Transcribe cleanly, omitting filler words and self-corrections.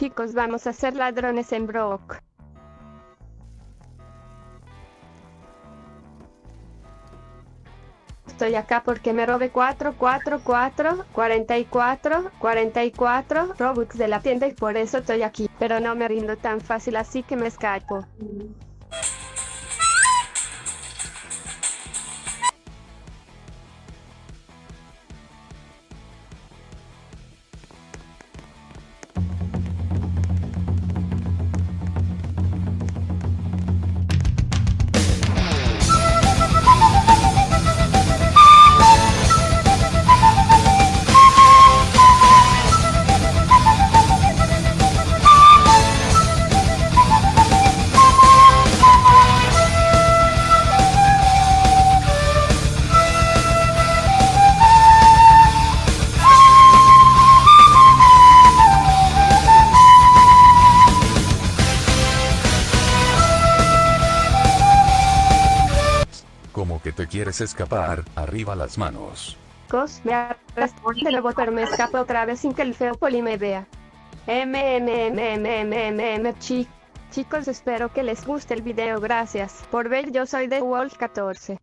Chicos, vamos a ser ladrones en Brock. Estoy acá porque me robé 44 Robux de la tienda y por eso estoy aquí. Pero no me rindo tan fácil, así que me escapo. Como que te quieres escapar, arriba las manos. Me arrastré de nuevo, pero me escapo otra vez sin que el feo poli me vea. Chicos, espero que les guste el video. Gracias por ver. Yo soy The Wolf 14.